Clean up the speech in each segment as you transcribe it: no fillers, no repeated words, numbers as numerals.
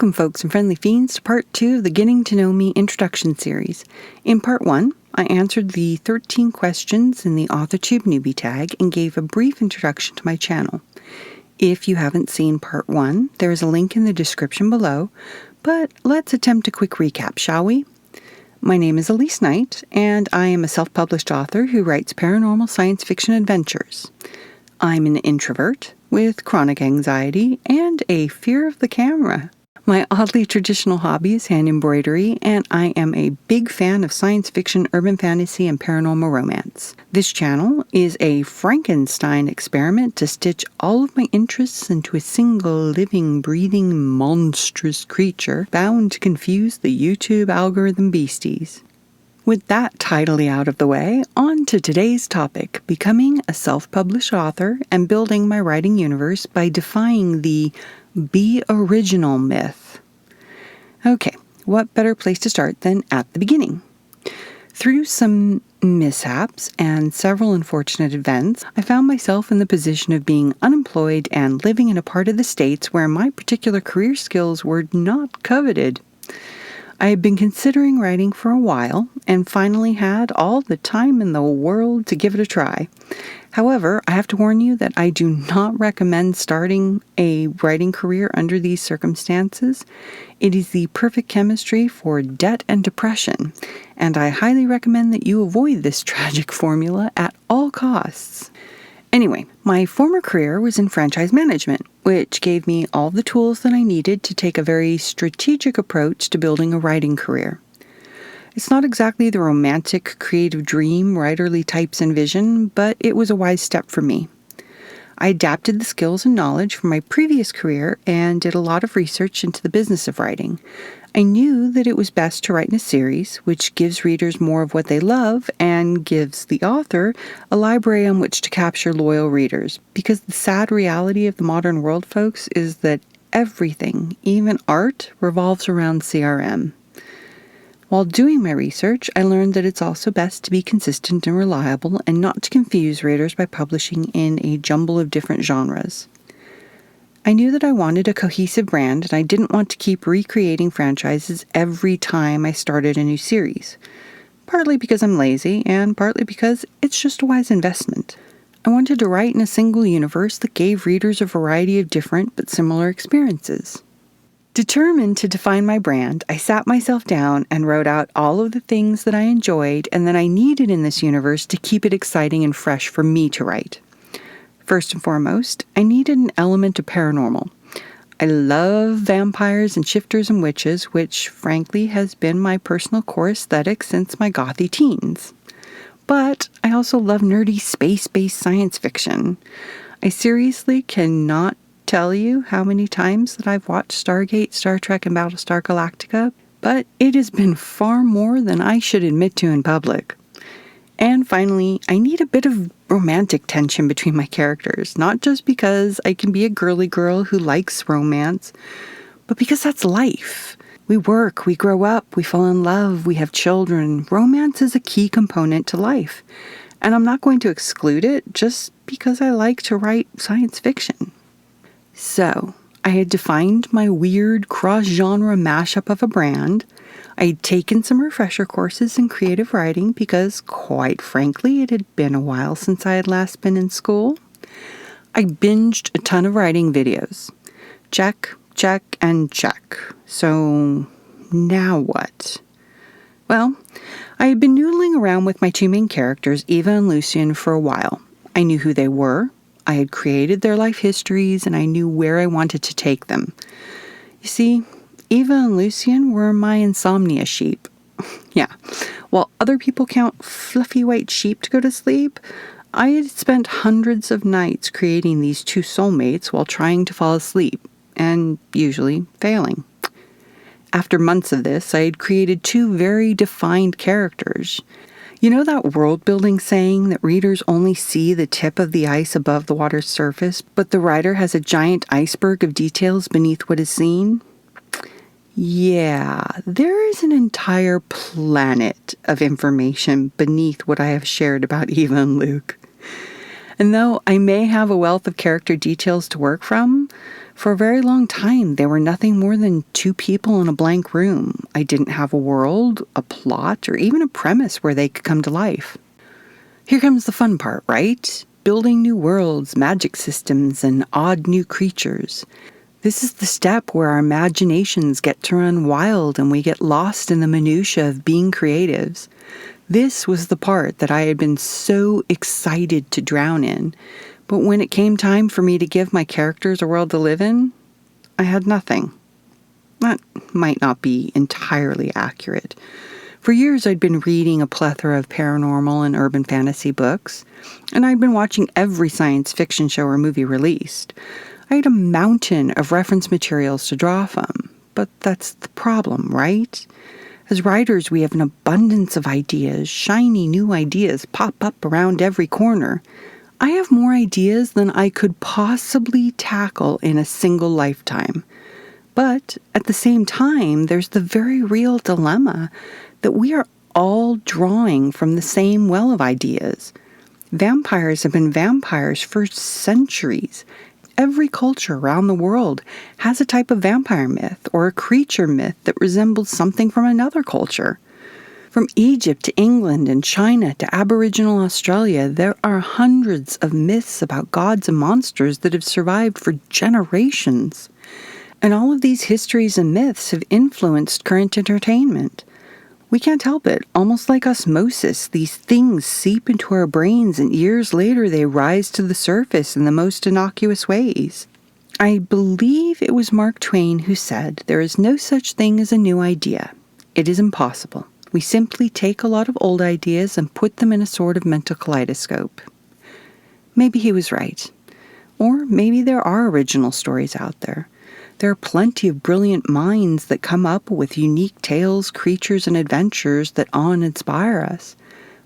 Welcome, folks and friendly fiends, to Part 2 of the Getting to Know Me Introduction Series. In Part 1, I answered the 13 questions in the AuthorTube newbie tag and gave a brief introduction to my channel. If you haven't seen Part 1, there is a link in the description below, but let's attempt a quick recap, shall we? My name is Elise Knight, and I am a self-published author who writes paranormal science fiction adventures. I'm an introvert with chronic anxiety and a fear of the camera. My oddly traditional hobby is hand embroidery, and I am a big fan of science fiction, urban fantasy, and paranormal romance. This channel is a Frankenstein experiment to stitch all of my interests into a single living, breathing, monstrous creature bound to confuse the YouTube algorithm beasties. With that tidily out of the way, on to today's topic, becoming a self-published author and building my writing universe by defying the be original myth. Okay, what better place to start than at the beginning? Through some mishaps and several unfortunate events, I found myself in the position of being unemployed and living in a part of the States where my particular career skills were not coveted. I had been considering writing for a while and finally had all the time in the world to give it a try. However, I have to warn you that I do not recommend starting a writing career under these circumstances. It is the perfect chemistry for debt and depression, and I highly recommend that you avoid this tragic formula at all costs. Anyway, my former career was in franchise management, which gave me all the tools that I needed to take a very strategic approach to building a writing career. It's not exactly the romantic, creative dream writerly types envision, but it was a wise step for me. I adapted the skills and knowledge from my previous career and did a lot of research into the business of writing. I knew that it was best to write in a series, which gives readers more of what they love and gives the author a library on which to capture loyal readers. Because the sad reality of the modern world, folks, is that everything, even art, revolves around CRM. While doing my research, I learned that it's also best to be consistent and reliable and not to confuse readers by publishing in a jumble of different genres. I knew that I wanted a cohesive brand, and I didn't want to keep recreating franchises every time I started a new series. Partly because I'm lazy, and partly because it's just a wise investment. I wanted to write in a single universe that gave readers a variety of different but similar experiences. Determined to define my brand, I sat myself down and wrote out all of the things that I enjoyed and that I needed in this universe to keep it exciting and fresh for me to write. First and foremost, I needed an element of paranormal. I love vampires and shifters and witches, which frankly has been my personal core aesthetic since my gothy teens. But I also love nerdy space-based science fiction. I seriously cannot tell you how many times that I've watched Stargate, Star Trek, and Battlestar Galactica, but it has been far more than I should admit to in public. And finally, I need a bit of romantic tension between my characters, not just because I can be a girly girl who likes romance, but because that's life. We work, we grow up, we fall in love, we have children. Romance is a key component to life, and I'm not going to exclude it just because I like to write science fiction. So, I had defined my weird cross-genre mashup of a brand. I had taken some refresher courses in creative writing because, quite frankly, it had been a while since I had last been in school. I binged a ton of writing videos. Check, check, and check. So, now what? Well, I had been noodling around with my two main characters, Eva and Lucian, for a while. I knew who they were. I had created their life histories, and I knew where I wanted to take them. You see, Eva and Lucian were my insomnia sheep. Yeah, while other people count fluffy white sheep to go to sleep, I had spent hundreds of nights creating these two soulmates while trying to fall asleep, and usually failing. After months of this, I had created two very defined characters. You know that world-building saying that readers only see the tip of the ice above the water's surface, but the writer has a giant iceberg of details beneath what is seen? Yeah, there is an entire planet of information beneath what I have shared about Eva and Luke. And though I may have a wealth of character details to work from, For a very long time, they were nothing more than two people in a blank room. I didn't have a world, a plot, or even a premise where they could come to life. Here comes the fun part, right? Building new worlds, magic systems, and odd new creatures. This is the step where our imaginations get to run wild and we get lost in the minutiae of being creatives. This was the part that I had been so excited to drown in. But when it came time for me to give my characters a world to live in, I had nothing. That might not be entirely accurate. For years, I'd been reading a plethora of paranormal and urban fantasy books, and I'd been watching every science fiction show or movie released. I had a mountain of reference materials to draw from, but that's the problem, right? As writers, we have an abundance of ideas. Shiny new ideas pop up around every corner. I have more ideas than I could possibly tackle in a single lifetime. But at the same time, there's the very real dilemma that we are all drawing from the same well of ideas. Vampires have been vampires for centuries. Every culture around the world has a type of vampire myth or a creature myth that resembles something from another culture. From Egypt to England and China to Aboriginal Australia, there are hundreds of myths about gods and monsters that have survived for generations. And all of these histories and myths have influenced current entertainment. We can't help it. Almost like osmosis, these things seep into our brains and years later they rise to the surface in the most innocuous ways. I believe it was Mark Twain who said, "There is no such thing as a new idea. It is impossible. We simply take a lot of old ideas and put them in a sort of mental kaleidoscope." Maybe he was right. Or maybe there are original stories out there. There are plenty of brilliant minds that come up with unique tales, creatures, and adventures that awe and inspire us.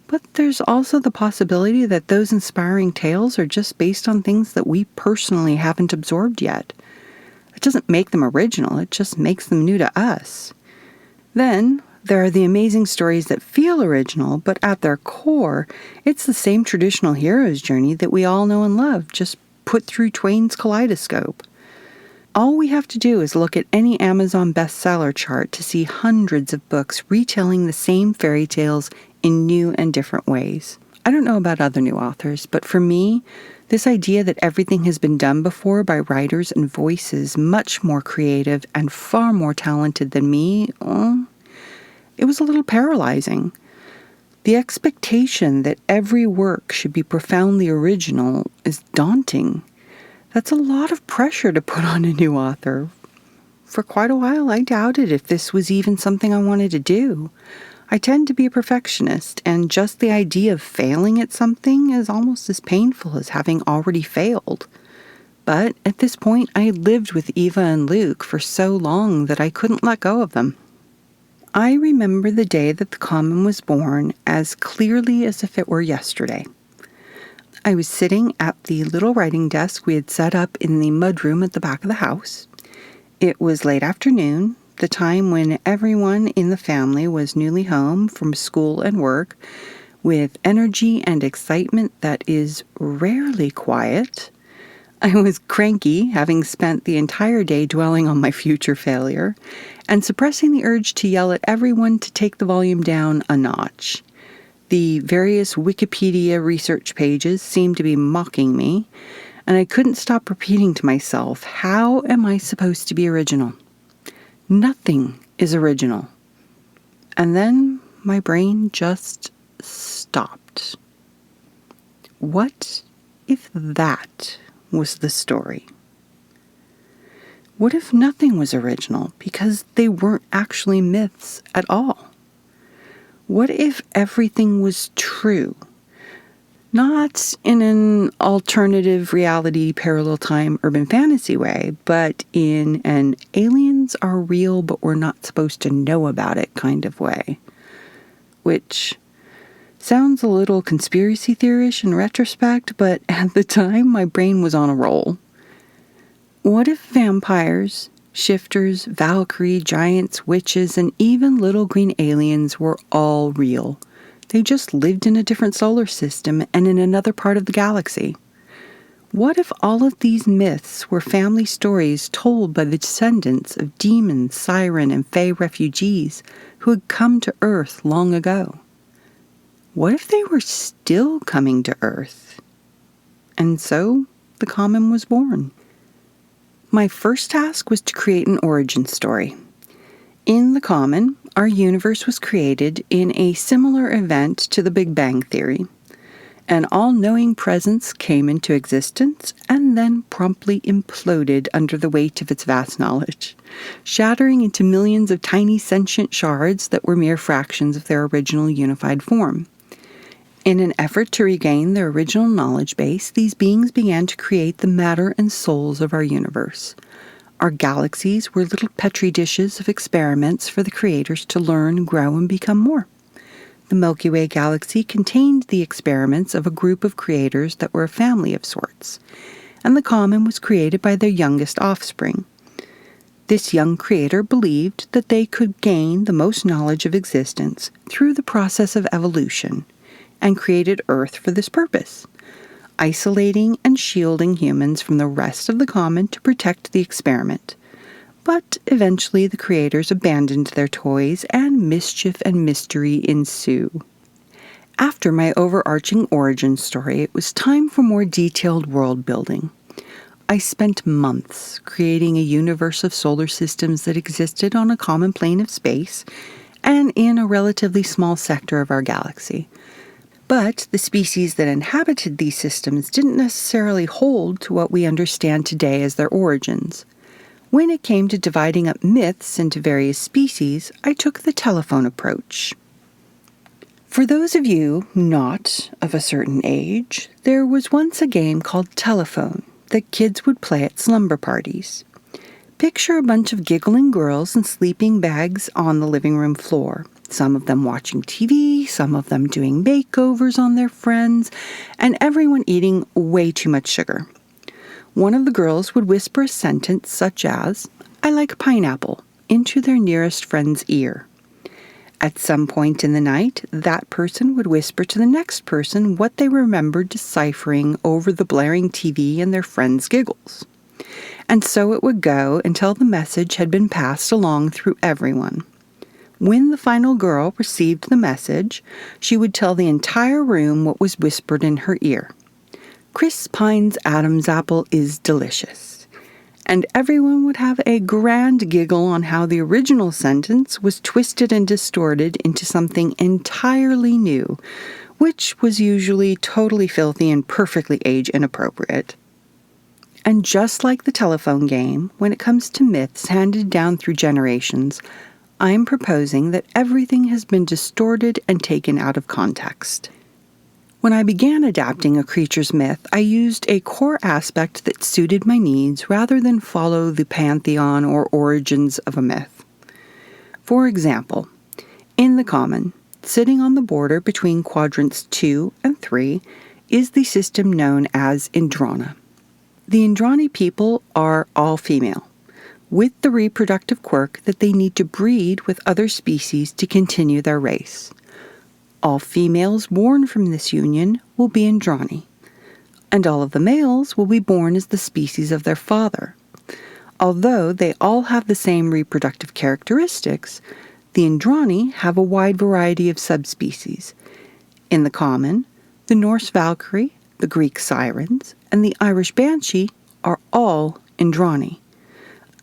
But there's also the possibility that those inspiring tales are just based on things that we personally haven't absorbed yet. It doesn't make them original, it just makes them new to us. Then, there are the amazing stories that feel original, but at their core, it's the same traditional hero's journey that we all know and love, just put through Twain's kaleidoscope. All we have to do is look at any Amazon bestseller chart to see hundreds of books retelling the same fairy tales in new and different ways. I don't know about other new authors, but for me, this idea that everything has been done before by writers and voices much more creative and far more talented than me, it was a little paralyzing. The expectation that every work should be profoundly original is daunting. That's a lot of pressure to put on a new author. For quite a while, I doubted if this was even something I wanted to do. I tend to be a perfectionist, and just the idea of failing at something is almost as painful as having already failed. But at this point, I had lived with Eva and Luke for so long that I couldn't let go of them. I remember the day that the Common was born as clearly as if it were yesterday. I was sitting at the little writing desk we had set up in the mudroom at the back of the house. It was late afternoon, the time when everyone in the family was newly home from school and work, with energy and excitement that is rarely quiet. I was cranky, having spent the entire day dwelling on my future failure, and suppressing the urge to yell at everyone to take the volume down a notch. The various Wikipedia research pages seemed to be mocking me, and I couldn't stop repeating to myself, how am I supposed to be original? Nothing is original. And then my brain just stopped. What if that was the story? What if nothing was original because they weren't actually myths at all? What if everything was true? Not in an alternative reality, parallel time, urban fantasy way, but in an aliens are real but we're not supposed to know about it kind of way. Which sounds a little conspiracy theorish in retrospect, but at the time my brain was on a roll. What if vampires, shifters, Valkyrie, giants, witches, and even little green aliens were all real? They just lived in a different solar system and in another part of the galaxy. What if all of these myths were family stories told by the descendants of demons, siren, and fae refugees who had come to Earth long ago? What if they were still coming to Earth? And so the Common was born. My first task was to create an origin story. In the Common, our universe was created in a similar event to the Big Bang Theory. An all-knowing presence came into existence and then promptly imploded under the weight of its vast knowledge, shattering into millions of tiny sentient shards that were mere fractions of their original unified form. In an effort to regain their original knowledge base, these beings began to create the matter and souls of our universe. Our galaxies were little petri dishes of experiments for the creators to learn, grow, and become more. The Milky Way galaxy contained the experiments of a group of creators that were a family of sorts, and the Common was created by their youngest offspring. This young creator believed that they could gain the most knowledge of existence through the process of evolution, and created Earth for this purpose, isolating and shielding humans from the rest of the Common to protect the experiment. But eventually the creators abandoned their toys and mischief and mystery ensue. After my overarching origin story, it was time for more detailed world building. I spent months creating a universe of solar systems that existed on a common plane of space and in a relatively small sector of our galaxy. But the species that inhabited these systems didn't necessarily hold to what we understand today as their origins. When it came to dividing up myths into various species, I took the telephone approach. For those of you not of a certain age, there was once a game called telephone that kids would play at slumber parties. Picture a bunch of giggling girls in sleeping bags on the living room floor, some of them watching TV, some of them doing makeovers on their friends, and everyone eating way too much sugar. One of the girls would whisper a sentence such as, "I like pineapple," into their nearest friend's ear. At some point in the night, that person would whisper to the next person what they remembered deciphering over the blaring TV and their friends' giggles. And so it would go until the message had been passed along through everyone. When the final girl received the message, she would tell the entire room what was whispered in her ear. "Chris Pine's Adam's apple is delicious." And everyone would have a grand giggle on how the original sentence was twisted and distorted into something entirely new, which was usually totally filthy and perfectly age inappropriate. And just like the telephone game, when it comes to myths handed down through generations, I'm proposing that everything has been distorted and taken out of context. When I began adapting a creature's myth, I used a core aspect that suited my needs rather than follow the pantheon or origins of a myth. For example, in the Common, sitting on the border between quadrants 2 and 3, is the system known as Indrana. The Indrani people are all female, with the reproductive quirk that they need to breed with other species to continue their race. All females born from this union will be Indrani, and all of the males will be born as the species of their father. Although they all have the same reproductive characteristics, the Indrani have a wide variety of subspecies. In the Common, the Norse Valkyrie, the Greek Sirens, and the Irish Banshee are all Indrani.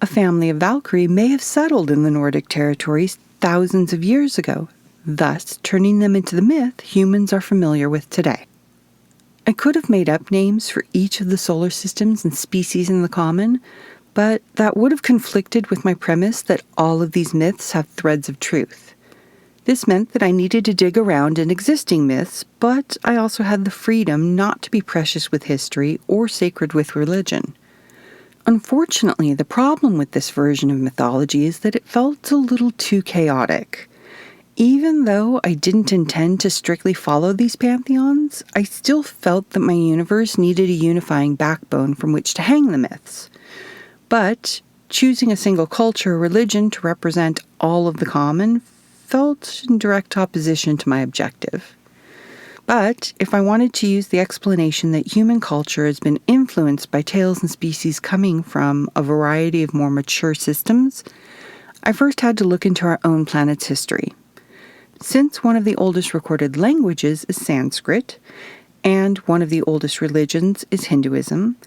A family of Valkyrie may have settled in the Nordic territories thousands of years ago, thus turning them into the myth humans are familiar with today. I could have made up names for each of the solar systems and species in the Common, but that would have conflicted with my premise that all of these myths have threads of truth. This meant that I needed to dig around in existing myths, but I also had the freedom not to be precious with history or sacred with religion. Unfortunately, the problem with this version of mythology is that it felt a little too chaotic. Even though I didn't intend to strictly follow these pantheons, I still felt that my universe needed a unifying backbone from which to hang the myths. But choosing a single culture or religion to represent all of the Common felt in direct opposition to my objective. But if I wanted to use the explanation that human culture has been influenced by tales and species coming from a variety of more mature systems, I first had to look into our own planet's history. Since one of the oldest recorded languages is Sanskrit, and one of the oldest religions is Hinduism,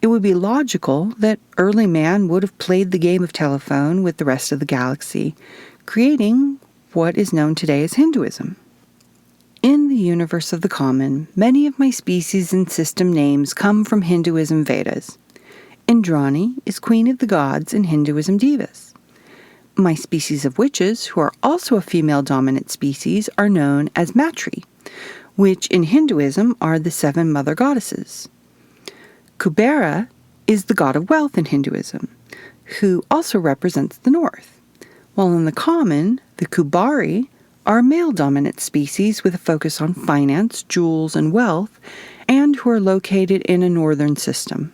it would be logical that early man would have played the game of telephone with the rest of the galaxy, creating what is known today as Hinduism. In the universe of the common, many of my species and system names come from Hinduism Vedas. Indrani is queen of the gods in Hinduism Devas. My species of witches, who are also a female-dominant species, are known as Matri, which in Hinduism are the 7 mother goddesses. Kubera is the god of wealth in Hinduism, who also represents the north, while in the common, the Kubari are a male-dominant species with a focus on finance, jewels, and wealth, and who are located in a northern system.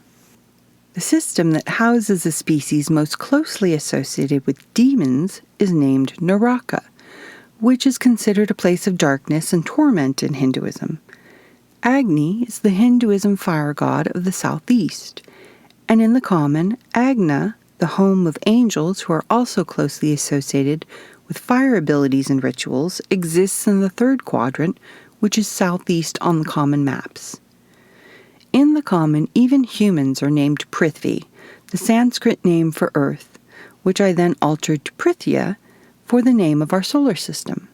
The system that houses a species most closely associated with demons is named Naraka, which is considered a place of darkness and torment in Hinduism. Agni is the Hinduism fire god of the southeast, and in the common, Agna, the home of angels who are also closely associated with fire abilities and rituals, exists in the 3rd quadrant, which is southeast on the common maps. In the common, even humans are named Prithvi, the Sanskrit name for Earth, which I then altered to Prithya for the name of our solar system.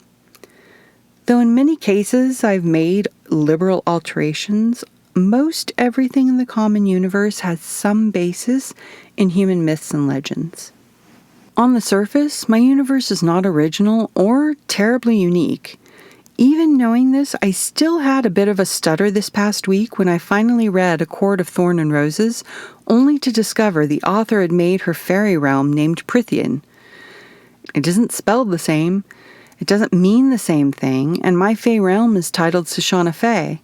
Though in many cases I've made liberal alterations, most everything in the common universe has some basis in human myths and legends. On the surface, my universe is not original or terribly unique. Even knowing this, I still had a bit of a stutter this past week when I finally read A Court of Thorn and Roses, only to discover the author had made her fairy realm named Prithian. It isn't spelled the same, it doesn't mean the same thing, and my fae realm is titled Sushana Fae.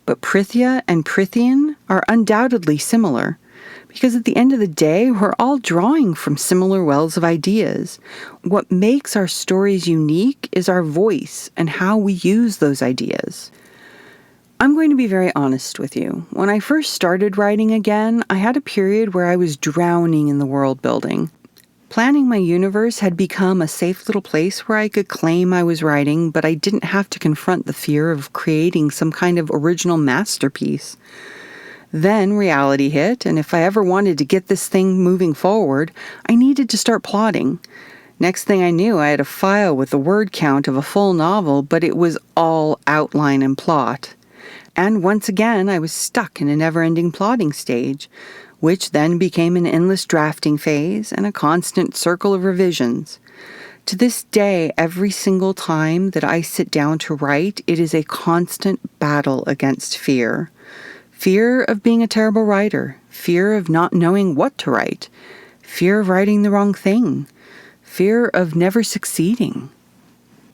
But Prithia and Prithian are undoubtedly similar, because at the end of the day, we're all drawing from similar wells of ideas. What makes our stories unique is our voice and how we use those ideas. I'm going to be very honest with you. When I first started writing again, I had a period where I was drowning in the world building. Planning my universe had become a safe little place where I could claim I was writing, but I didn't have to confront the fear of creating some kind of original masterpiece. Then reality hit, and if I ever wanted to get this thing moving forward, I needed to start plotting. Next thing I knew, I had a file with the word count of a full novel, but it was all outline and plot. And once again, I was stuck in a never-ending plotting stage, which then became an endless drafting phase and a constant circle of revisions. To this day, every single time that I sit down to write, it is a constant battle against fear. Fear of being a terrible writer, fear of not knowing what to write, fear of writing the wrong thing, fear of never succeeding.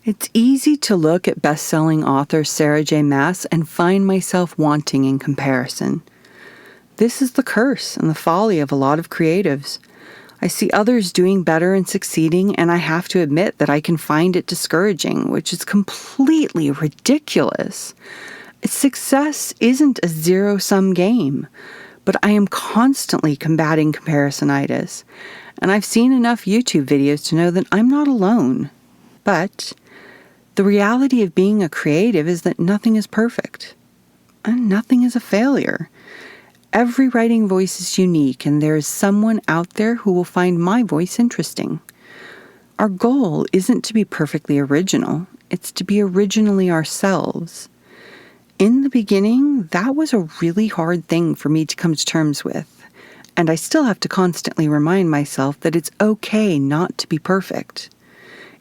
It's easy to look at best-selling author Sarah J. Maas and find myself wanting in comparison. This is the curse and the folly of a lot of creatives. I see others doing better and succeeding, and I have to admit that I can find it discouraging, which is completely ridiculous. Success isn't a zero-sum game, but I am constantly combating comparisonitis, and I've seen enough YouTube videos to know that I'm not alone. But the reality of being a creative is that nothing is perfect, and nothing is a failure. Every writing voice is unique, and there is someone out there who will find my voice interesting. Our goal isn't to be perfectly original, it's to be originally ourselves. In the beginning, that was a really hard thing for me to come to terms with, and I still have to constantly remind myself that it's okay not to be perfect.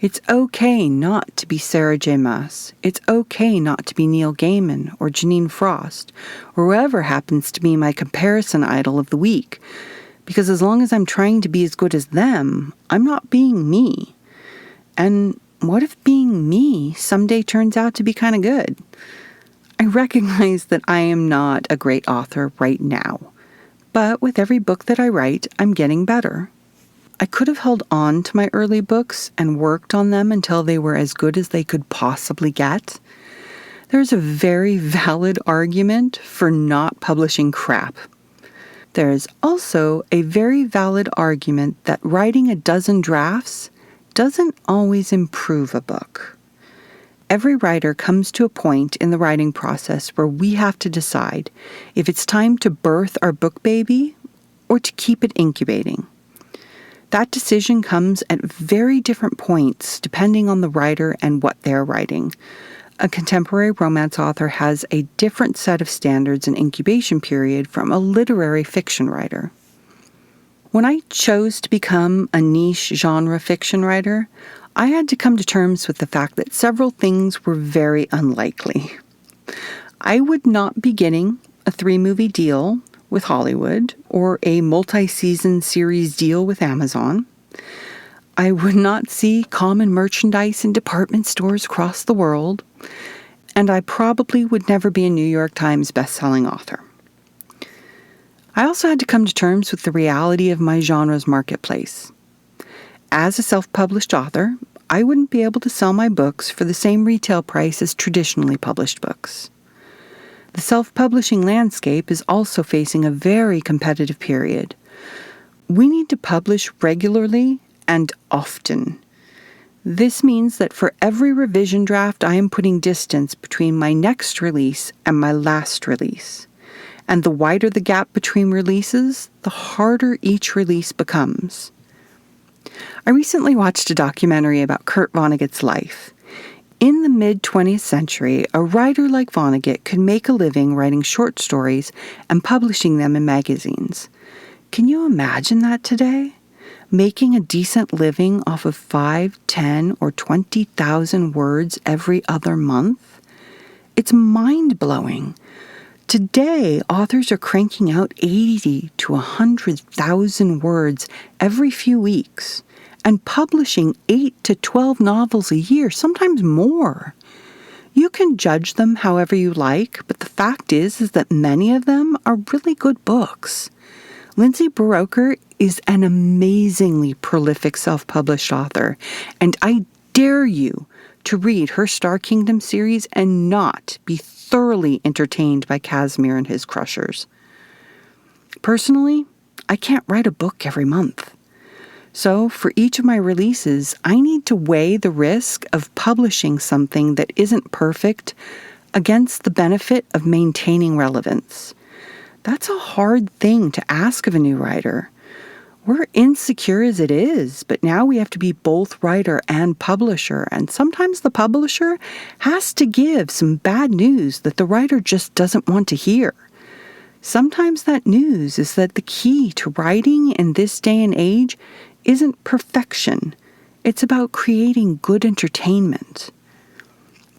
It's okay not to be Sarah J. Maas. It's okay not to be Neil Gaiman or Janine Frost or whoever happens to be my comparison idol of the week, because as long as I'm trying to be as good as them, I'm not being me. And what if being me someday turns out to be kind of good? I recognize that I am not a great author right now, but with every book that I write, I'm getting better. I could have held on to my early books and worked on them until they were as good as they could possibly get. There's a very valid argument for not publishing crap. There is also a very valid argument that writing a dozen drafts doesn't always improve a book. Every writer comes to a point in the writing process where we have to decide if it's time to birth our book baby or to keep it incubating. That decision comes at very different points depending on the writer and what they're writing. A contemporary romance author has a different set of standards and incubation period from a literary fiction writer. When I chose to become a niche genre fiction writer, I had to come to terms with the fact that several things were very unlikely. I would not be getting a 3-movie deal with Hollywood or a multi-season series deal with Amazon. I would not see common merchandise in department stores across the world, and I probably would never be a New York Times best-selling author. I also had to come to terms with the reality of my genre's marketplace. As a self-published author, I wouldn't be able to sell my books for the same retail price as traditionally published books. The self-publishing landscape is also facing a very competitive period. We need to publish regularly and often. This means that for every revision draft, I am putting distance between my next release and my last release. And the wider the gap between releases, the harder each release becomes. I recently watched a documentary about Kurt Vonnegut's life. In the mid-20th century, a writer like Vonnegut could make a living writing short stories and publishing them in magazines. Can you imagine that today? Making a decent living off of 5, 10, or 20,000 words every other month? It's mind-blowing. Today, authors are cranking out 80 to 100,000 words every few weeks and publishing 8 to 12 novels a year, sometimes more. You can judge them however you like, but the fact is that many of them are really good books. Lindsay Buroker is an amazingly prolific self-published author, and I dare you to read her Star Kingdom series and not be thoroughly entertained by Casimir and his crushers. Personally, I can't write a book every month. So for each of my releases, I need to weigh the risk of publishing something that isn't perfect against the benefit of maintaining relevance. That's a hard thing to ask of a new writer. We're insecure as it is, but now we have to be both writer and publisher, and sometimes the publisher has to give some bad news that the writer just doesn't want to hear. Sometimes that news is that the key to writing in this day and age isn't perfection. It's about creating good entertainment.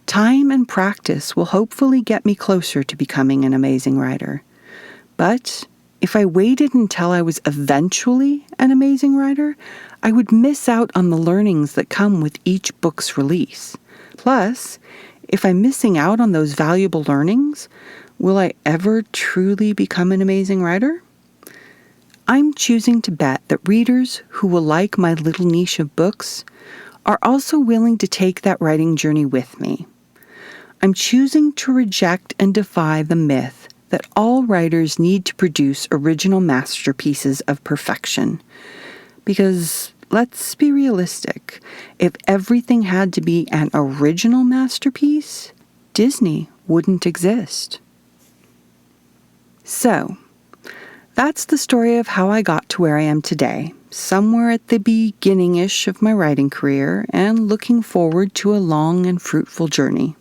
Time and practice will hopefully get me closer to becoming an amazing writer. But if I waited until I was eventually an amazing writer, I would miss out on the learnings that come with each book's release. Plus, if I'm missing out on those valuable learnings, will I ever truly become an amazing writer? I'm choosing to bet that readers who will like my little niche of books are also willing to take that writing journey with me. I'm choosing to reject and defy the myth that all writers need to produce original masterpieces of perfection. Because, let's be realistic, if everything had to be an original masterpiece, Disney wouldn't exist. So, that's the story of how I got to where I am today, somewhere at the beginning-ish of my writing career, and looking forward to a long and fruitful journey.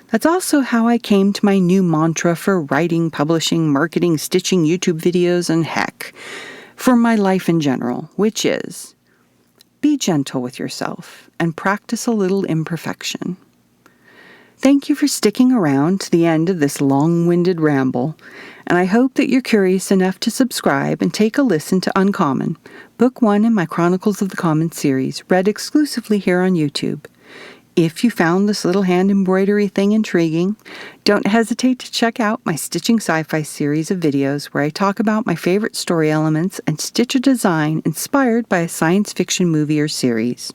That's also how I came to my new mantra for writing, publishing, marketing, stitching, YouTube videos, and heck, for my life in general, which is, be gentle with yourself and practice a little imperfection. Thank you for sticking around to the end of this long-winded ramble, and I hope that you're curious enough to subscribe and take a listen to Uncommon, Book 1 in my Chronicles of the Common series, read exclusively here on YouTube. If you found this little hand embroidery thing intriguing, don't hesitate to check out my Stitching Sci-Fi series of videos where I talk about my favorite story elements and stitch a design inspired by a science fiction movie or series.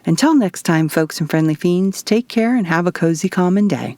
Until next time, folks and friendly fiends, take care and have a cozy, common day.